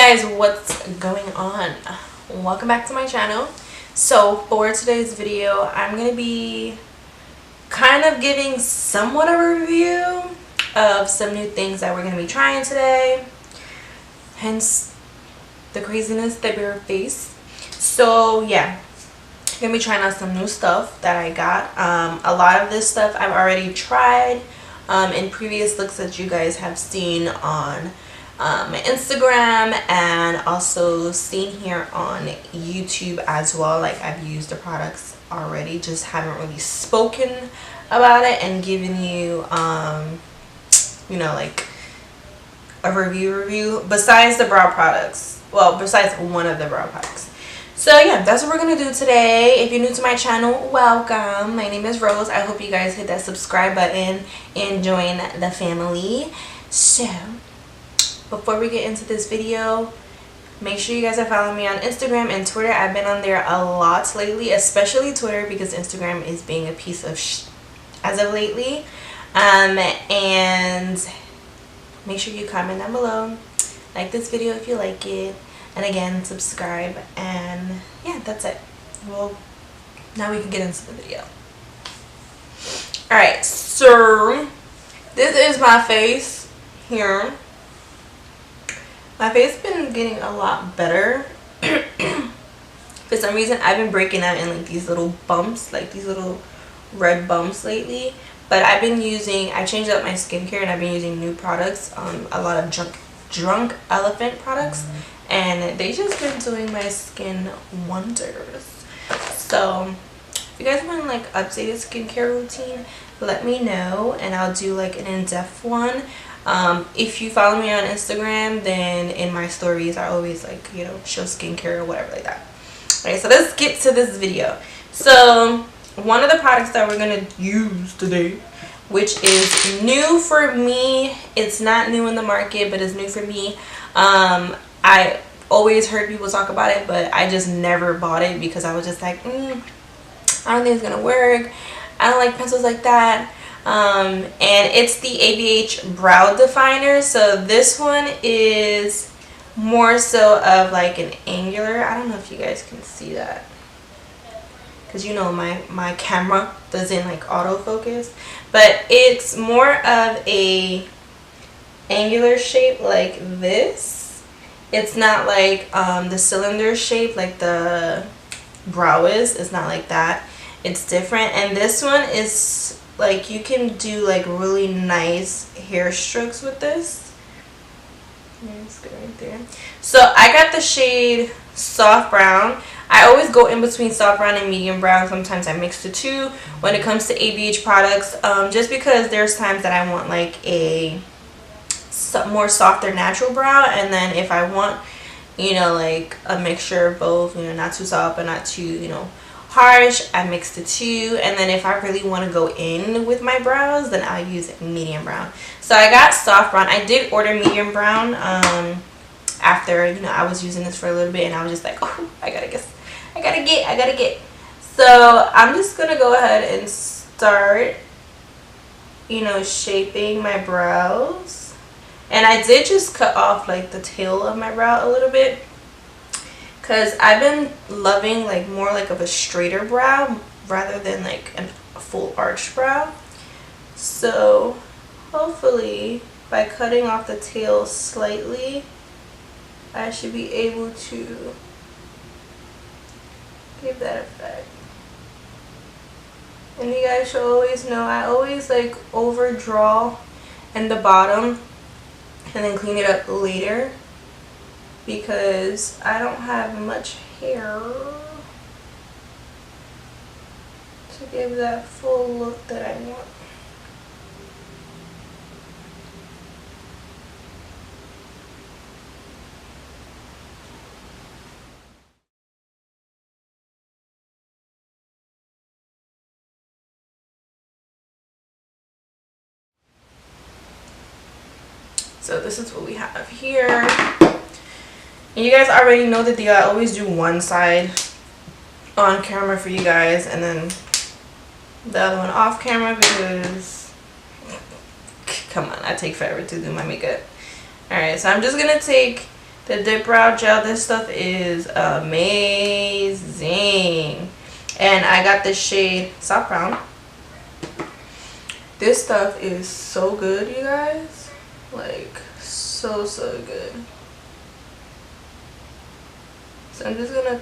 guys, what's going on? Welcome back to my channel. So for today's video, I'm gonna be kind of giving somewhat a review of some new things that we're gonna be trying today, hence the craziness that we face. So yeah, I'm gonna be trying out some new stuff that I got. A lot of this stuff I've already tried in previous looks that you guys have seen on my Instagram, and also seen here on YouTube as well. Like, I've used the products already, just haven't really spoken about it and given you you know, like a review besides the brow products. Well, besides one of the brow products. So yeah, that's what we're gonna do today. If you're new to my channel, welcome. My name is Rose. I hope you guys hit that subscribe button and join the family. So before we get into this video, make sure you guys are following me on Instagram and Twitter. I've been on there a lot lately, especially Twitter, because Instagram is being a piece of as of lately. And make sure you comment down below, like this video if you like it, and again, subscribe. And yeah, that's it. Well, now we can get into the video. Alright, so this is my face here. My face has been getting a lot better. For some reason, I've been breaking out in like these little bumps, like these little red bumps lately. But I've been using, I changed up my skincare and I've been using new products, a lot of drunk elephant products, and they just been doing my skin wonders. So if you guys want like updated skincare routine, let me know and I'll do like an in-depth one. If you follow me on Instagram, then in my stories I always like, you know, show skincare or whatever like that. Okay, so let's get to this video. So one of the products that we're gonna use today, which is new for me, it's not new in the market, but it's new for me. I always heard people talk about it, but I just never bought it because I was just like, I don't think it's gonna work. I don't like pencils like that. And it's the ABH brow definer. So this one is more so of like an angular. I don't know if you guys can see that, because you know my camera doesn't like autofocus, but it's more of a angular shape like this. It's not like the cylinder shape like the brow is. It's not like that. It's different. And this one is like, you can do like really nice hair strokes with this. Let's go right there. So I got the shade soft brown. I always go in between soft brown and medium brown. Sometimes I mix the two when it comes to ABH products, just because there's times that I want like a more softer natural brow, and then if I want, you know, like a mixture of both, you know, not too soft but not too, you know, harsh, I mix the two. And then if I really want to go in with my brows, then I'll use medium brown. So I got soft brown. I did order medium brown after, you know, I was using this for a little bit, and I was just like, oh, I gotta get. So I'm just gonna go ahead and start, you know, shaping my brows. And I did just cut off like the tail of my brow a little bit, because I've been loving like more like of a straighter brow rather than like a full arched brow. So hopefully by cutting off the tail slightly, I should be able to give that effect. And you guys should always know, I always like overdraw in the bottom and then clean it up later, because I don't have much hair to give that full look that I want. So this is what we have here. And you guys already know the deal. I always do one side on camera for you guys, and then the other one off camera, because come on, I take forever to do my makeup. Alright, so I'm just gonna take The dip brow gel, this stuff is amazing. And I got the shade soft brown. This stuff is so good, you guys. Like, so good. So I'm just gonna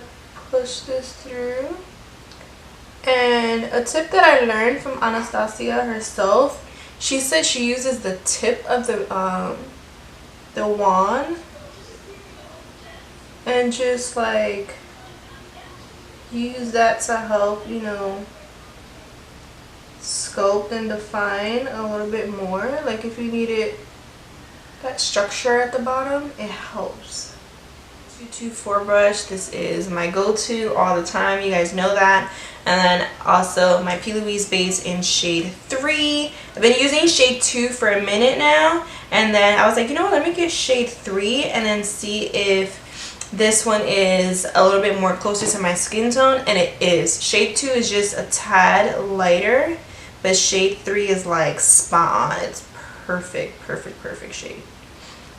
push this through. And a tip that I learned from Anastasia herself, she said she uses the tip of the wand and just like use that to help, you know, sculpt and define a little bit more. Like if you needed that structure at the bottom, it helps. 224 brush, this is my go-to all the time, you guys know that. And then also my P. Louise base in shade 3. I've been using shade 2 for a minute now, and then I was like, you know what, let me get shade 3 and then see if this one is a little bit more closer to my skin tone, and it is. Shade 2 is just a tad lighter, but shade 3 is like spot on. It's perfect shade.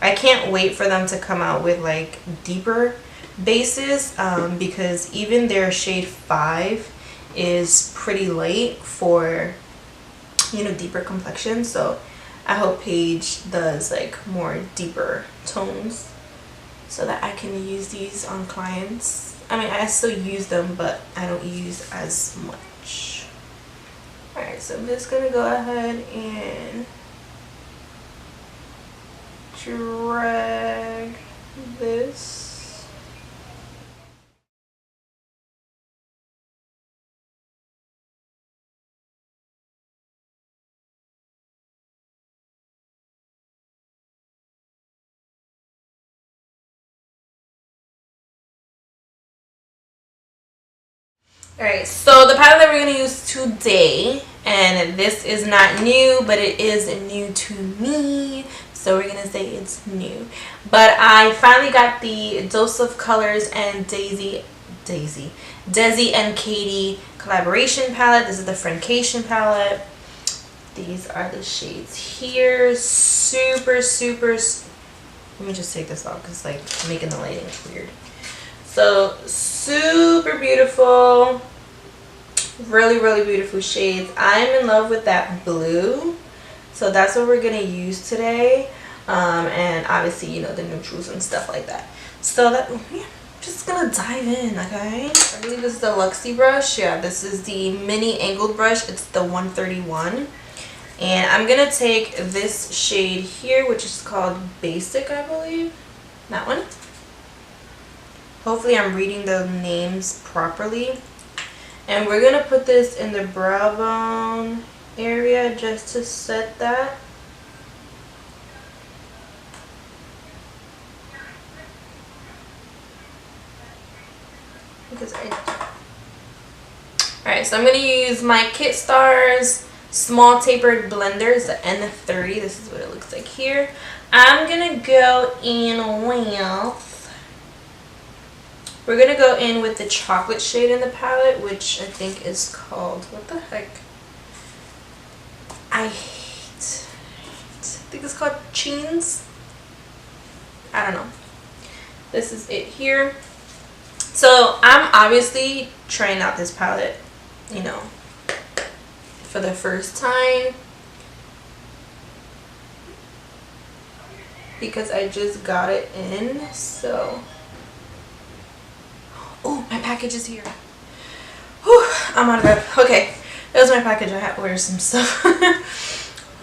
I can't wait for them to come out with like deeper bases, because even their shade 5 is pretty light for, you know, deeper complexion. So I hope Paige does like more deeper tones so that I can use these on clients. I mean, I still use them, but I don't use as much. Alright, so I'm just gonna go ahead and drag this. Alright, so the palette that we're going to use today, and this is not new, but it is new to me, so we're going to say it's new. But I finally got the Dose of Colors and Desi and Katy collaboration palette. This is the Friendcation palette. These are the shades here. Super, let me just take this off because it's like making the lighting weird. So super beautiful, really beautiful shades. I'm in love with that blue, so that's what we're gonna use today, and obviously, you know, the neutrals and stuff like that. So that, yeah, just gonna dive in. Okay, I believe this is the Luxie brush. Yeah, this is the mini angled brush. It's the 131, and I'm gonna take this shade here, which is called Basic, I believe, that one. Hopefully I'm reading the names properly. And we're going to put this in the brow bone area just to set that. Alright, so I'm going to use my Kit Stars small tapered blender. It's the N30. This is what it looks like here. I'm going to go in with... We're going to go in with the chocolate shade in the palette, which I think is called, what the heck? I think it's called Cheens. I don't know. This is it here. So I'm obviously trying out this palette, you know, for the first time, because I just got it in, so... Oh, my package is here. Whew, I'm out of breath. Okay, that was my package. I had to wear some stuff.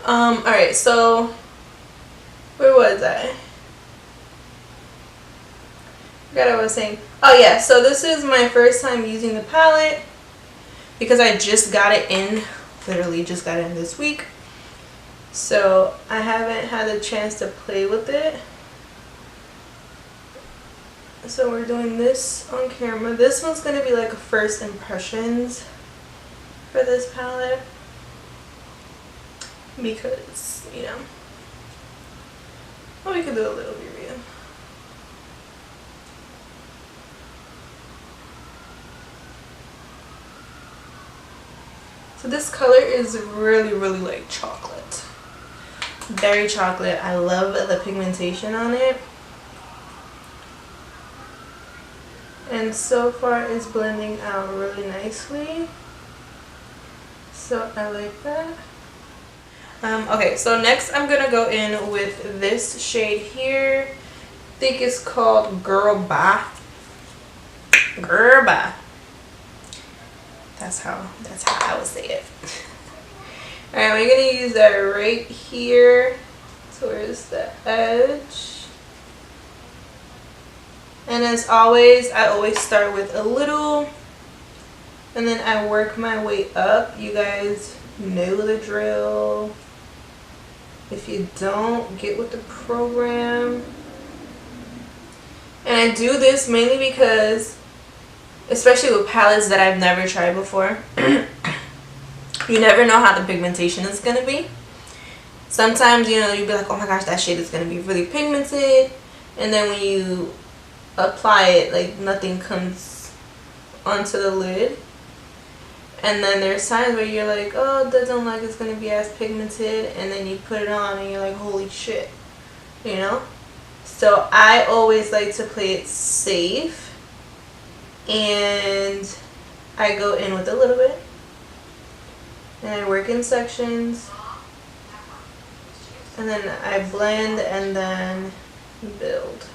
Alright, so where was I? Forgot what I was saying. Oh yeah, so this is my first time using the palette because I just got it in, literally just got it in this week. So I haven't had a chance to play with it. So we're doing this on camera. This one's going to be like first impressions for this palette, because, you know, well, we could do a little review. So this color is really like chocolate. Very chocolate. I love the pigmentation on it. And so far it's blending out really nicely. So I like that. Okay, so next I'm gonna go in with this shade here. I think it's called Girl Bye. Girl Bye. That's how I would say it. Alright, we're gonna use that right here towards the edge. And as always, I always start with a little and then I work my way up. You guys know the drill. If you don't, get with the program. And I do this mainly because, especially with palettes that I've never tried before, you never know how the pigmentation is going to be. Sometimes, you know, you'll be like, oh my gosh, that shade is going to be really pigmented. And then when you apply it, like nothing comes onto the lid. And then there's times where you're like, oh, it doesn't look like it's going to be as pigmented. And then you put it on and you're like, holy shit. You know? So I always like to play it safe. And I go in with a little bit. And I work in sections. And then I blend and then build.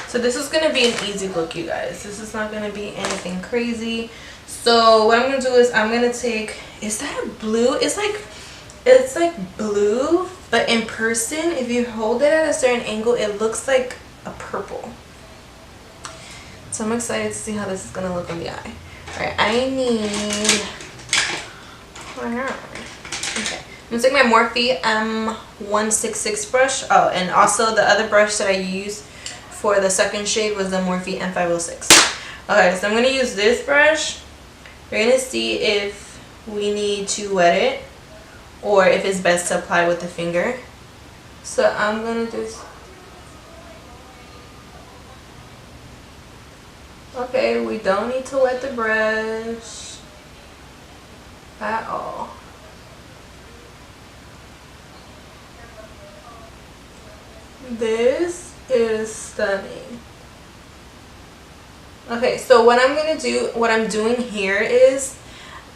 So this is going to be an easy look, you guys. This is not going to be anything crazy. So what I'm going to do is I'm going to take, is that a blue? It's like blue, but in person, if you hold it at a certain angle, it looks like a purple. So I'm excited to see how this is going to look on the eye. Alright, I need, okay. I'm going to take my Morphe M166 brush. Oh, and also the other brush that I used for the second shade was the Morphe M506. Okay, so I'm going to use this brush. We're going to see if we need to wet it or if it's best to apply with the finger. So I'm going to just... Okay, we don't need to wet the brush at all. This is stunning. Okay, so what I'm gonna do, what I'm doing here is,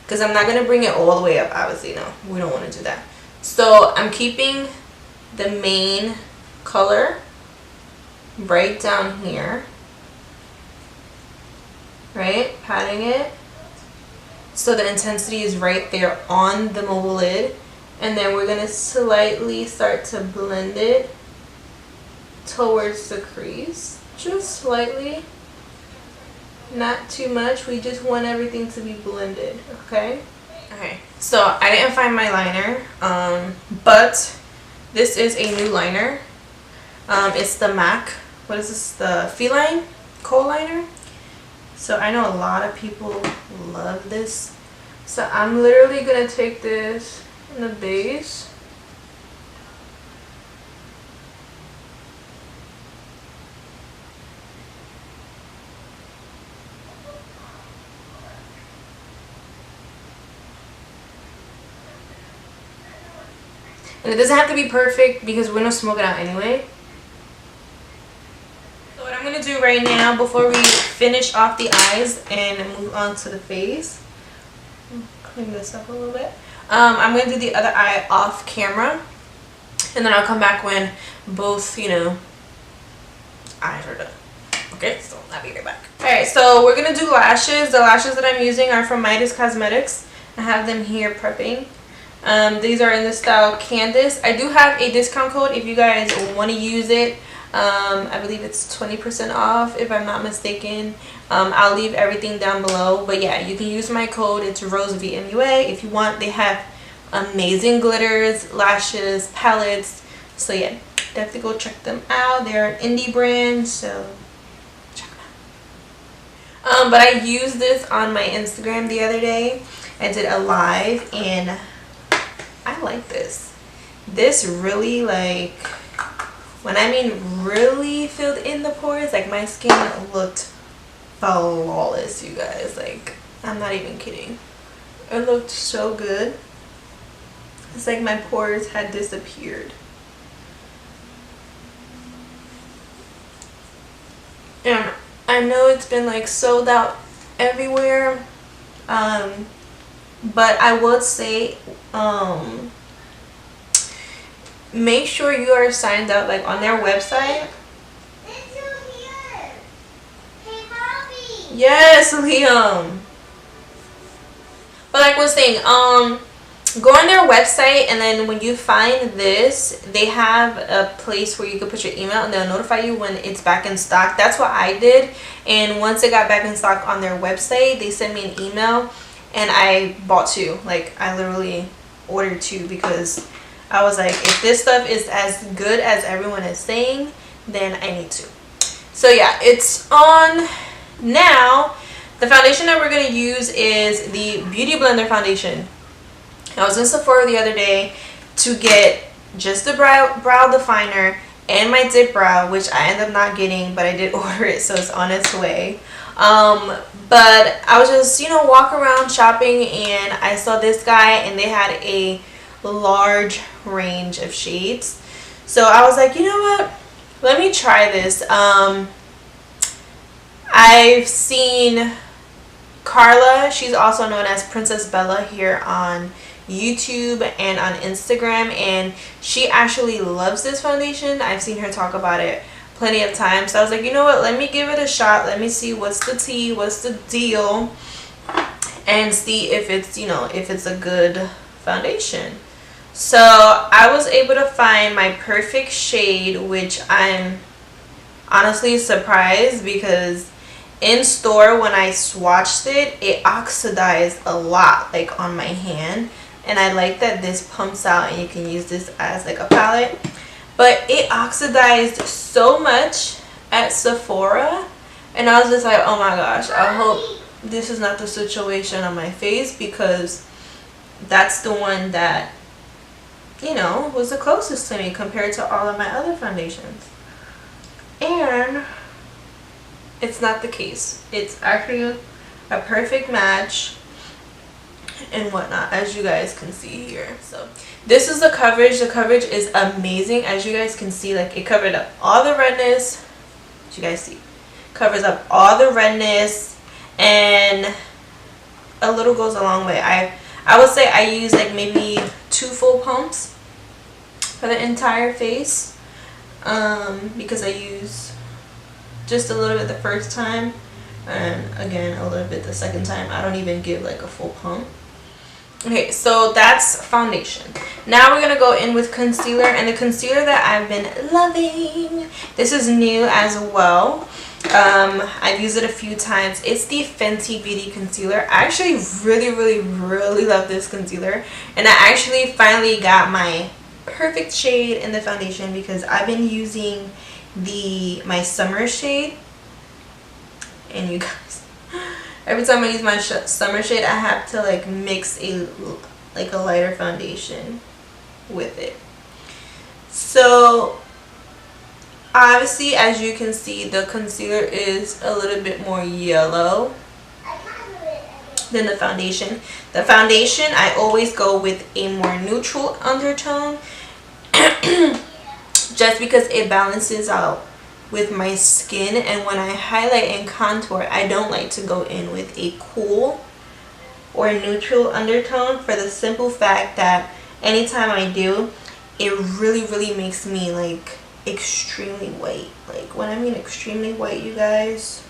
because I'm not gonna bring it all the way up, obviously, no, we don't want to do that. So I'm keeping the main color right down here, right, patting it so the intensity is right there on the mobile lid, and then we're gonna slightly start to blend it towards the crease, just slightly, not too much. We just want everything to be blended. Okay, so I didn't find my liner, but this is a new liner. It's the MAC, what is this, the Feline Kohl liner. So I know a lot of people love this, so I'm literally gonna take this in the base. And it doesn't have to be perfect because we're going to smoke it out anyway. So what I'm going to do right now before we finish off the eyes and move on to the face, clean this up a little bit. I'm going to do the other eye off camera. And then I'll come back when both, you know, eyes are done. Okay, so I'll be right back. Alright, so we're going to do lashes. The lashes that I'm using are from Midas Cosmetics. I have them here prepping. These are in the style Candice. I do have a discount code if you guys want to use it. I believe it's 20% off if I'm not mistaken. I'll leave everything down below, but yeah, you can use my code. It's rosevmua if you want. They have amazing glitters, lashes, palettes, so yeah, definitely go check them out. They're an indie brand, so check them out. But I used this on my Instagram the other day. I did a live and I like this. This really, like, when I mean really filled in the pores, like my skin looked flawless, you guys. Like, I'm not even kidding. It looked so good. It's like my pores had disappeared. I know it's been like sold out everywhere, but I would say make sure you are signed up like on their website. Yes, Liam. But like I was saying, go on their website, and then when you find this, they have a place where you can put your email and they'll notify you when it's back in stock. That's what I did, and once it got back in stock on their website, they sent me an email and I bought 2. Like I literally ordered 2 because I was like, if this stuff is as good as everyone is saying, then I need to. So yeah, it's on now. The foundation that we're going to use is the Beauty Blender foundation. I was in Sephora the other day to get just the brow definer and my dip brow, which I ended up not getting, but I did order it, so it's on its way. But I was just, you know, walking around shopping, and I saw this guy, and they had a large range of shades. So I was like, you know what? Let me try this. I've seen Carla, she's also known as Princess Bella here on YouTube and on Instagram, and she actually loves this foundation. I've seen her talk about it plenty of times. So I was like, you know what, let me give it a shot. Let me see what's the tea, what's the deal, and see if it's, you know, if it's a good foundation. So I was able to find my perfect shade, which I'm honestly surprised because in store when I swatched it, it oxidized a lot like on my hand, and I like that this pumps out and you can use this as like a palette. But it oxidized so much at Sephora, and I was just like, oh my gosh, I hope this is not the situation on my face, because that's the one that, you know, was the closest to me compared to all of my other foundations. And it's not the case. It's actually a perfect match and whatnot, as you guys can see here. So this is the coverage. The coverage is amazing. As you guys can see, like, it covered up all the redness. As you guys see, covers up all the redness, and a little goes a long way. I would say I use like maybe 2 full pumps for the entire face, because I use just a little bit the first time, and again a little bit the second time. I don't even give like a full pump. Okay, so that's foundation. Now we're gonna go in with concealer, and the concealer that I've been loving, this is new as well. I've used it a few times. It's the Fenty Beauty concealer. I actually really love this concealer, and I actually finally got my perfect shade in the foundation, because I've been using my summer shade, and you guys, every time I use my summer shade, I have to like mix a lighter foundation with it. So obviously, as you can see, the concealer is a little bit more yellow than the foundation. The foundation, I always go with a more neutral undertone just because it balances out with my skin. And when I highlight and contour, I don't like to go in with a cool or neutral undertone, for the simple fact that anytime I do, it really makes me like extremely white. Like, when I mean extremely white, you guys,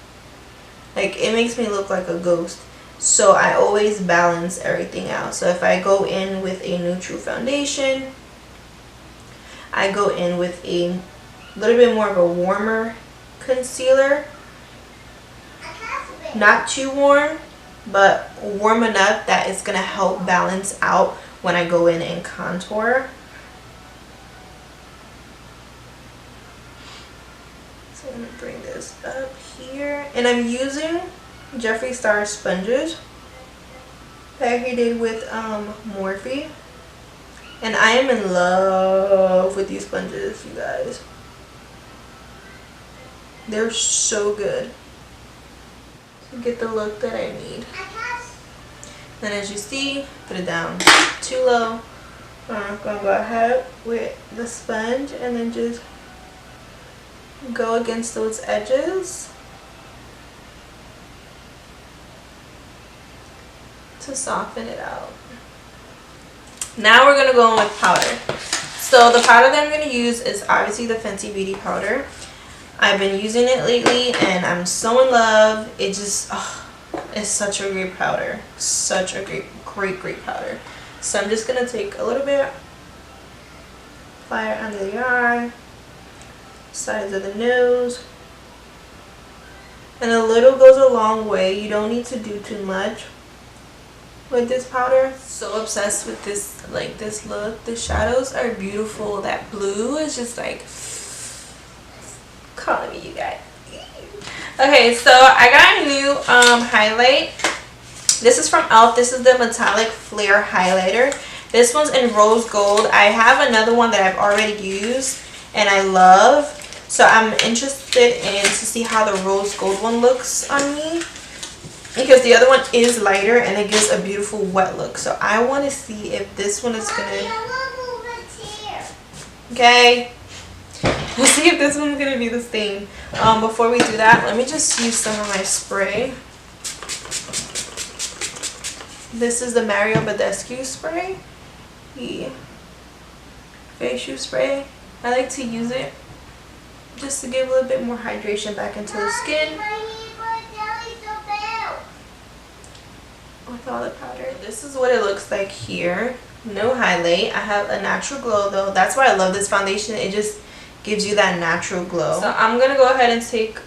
like, it makes me look like a ghost. So I always balance everything out. So if I go in with a neutral foundation, I go in with a little bit more of a warmer concealer. Not too warm, but warm enough that it's going to help balance out when I go in and contour. So I'm going to bring this up here. And I'm using Jeffree Star sponges that he did with Morphe. And I am in love with these sponges, you guys. They're so good to get the look that I need. Then as you see, put it down too low. I'm going to go ahead with the sponge and then just go against those edges to soften it out. Now we're going to go in with powder. So the powder that I'm going to use is obviously the Fenty Beauty powder. I've been using it lately and I'm so in love. It just, it's such a great powder. Such a great powder. So I'm just going to take a little bit, apply it under the eye, sides of the nose. And a little goes a long way. You don't need to do too much with this powder. So obsessed with this, like this look. The shadows are beautiful. That blue is just like calling me, you guys. Okay, so I got a new highlight. This is from e.l.f. This is the Metallic Flare Highlighter. This one's in rose gold. I have another one that I've already used and I love. So I'm interested in to see how the rose gold one looks on me, because the other one is lighter and it gives a beautiful wet look. So I want to see if this one is gonna. Okay. We'll see if this one's gonna be the same. Before we do that, let me just use some of my spray. This is the Mario Badescu spray, the facial spray. I like to use it just to give a little bit more hydration back into the skin with all the powder. This is what it looks like here. No highlight. I have a natural glow though. That's why I love this foundation. It just gives you that natural glow. So I'm gonna go ahead and take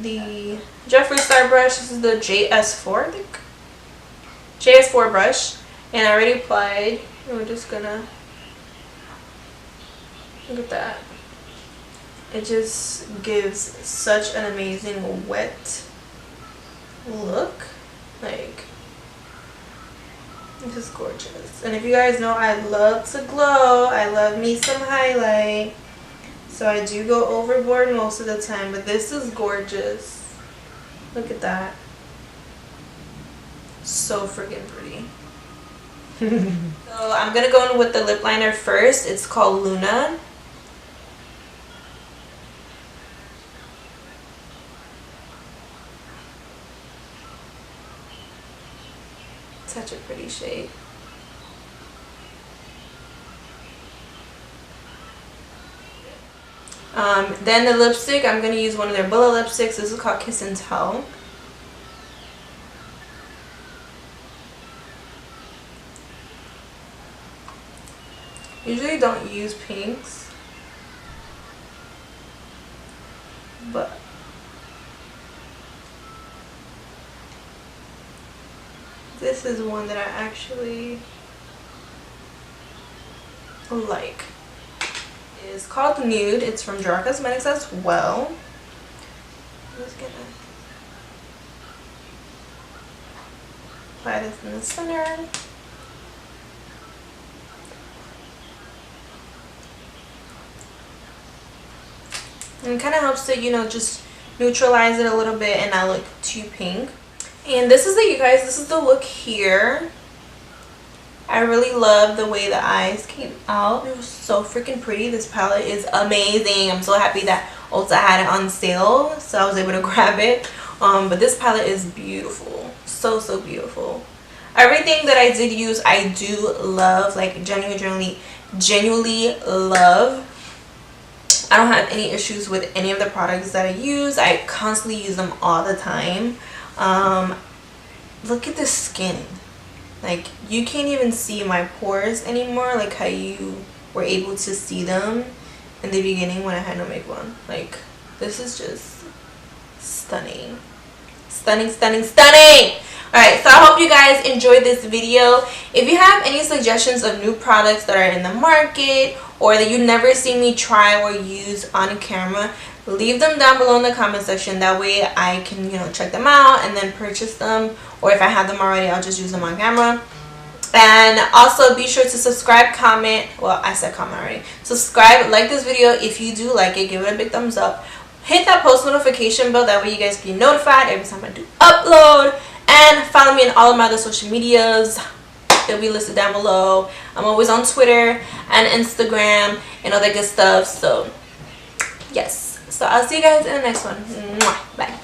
the Jeffree Star brush. This is the JS4, I think. JS4 brush, and I already applied. And we're just gonna look at that. It just gives such an amazing wet look. Like, it's just gorgeous. And if you guys know, I love to glow. I love me some highlight. So I do go overboard most of the time, but this is gorgeous. Look at that. So freaking pretty. So I'm gonna go in with the lip liner first. It's called Luna. Such a pretty shade. Then the lipstick, I'm going to use one of their bullet lipsticks. This is called Kiss and Tell. Usually don't use pinks, but this is one that I actually like. It's called Nude. It's from Gerard Cosmetics as well. I'm just gonna apply this in the center. And it kind of helps to, you know, just neutralize it a little bit and not look too pink. And this is it, you guys. This is the look here. I really love the way the eyes came out. It was so freaking pretty. This palette is amazing. I'm so happy that Ulta had it on sale, so I was able to grab it. But this palette is beautiful. So beautiful. Everything that I did use, I do love. Like, genuinely love. I don't have any issues with any of the products that I use. I constantly use them all the time. Look at the skin. Like, you can't even see my pores anymore, like how you were able to see them in the beginning when I had no makeup on. Like, this is just stunning. Stunning. Alright, so I hope you guys enjoyed this video. If you have any suggestions of new products that are in the market or that you never see me try or use on camera, leave them down below in the comment section. That way I can, you know, check them out and then purchase them. Or if I have them already, I'll just use them on camera. And also be sure to subscribe, comment. Well, I said comment already. Subscribe, like this video if you do like it. Give it a big thumbs up. Hit that post notification bell. That way you guys can be notified every time I do upload. And follow me on all of my other social medias. They'll be listed down below. I'm always on Twitter and Instagram and all that good stuff. So, yes. So I'll see you guys in the next one. Mwah. Bye.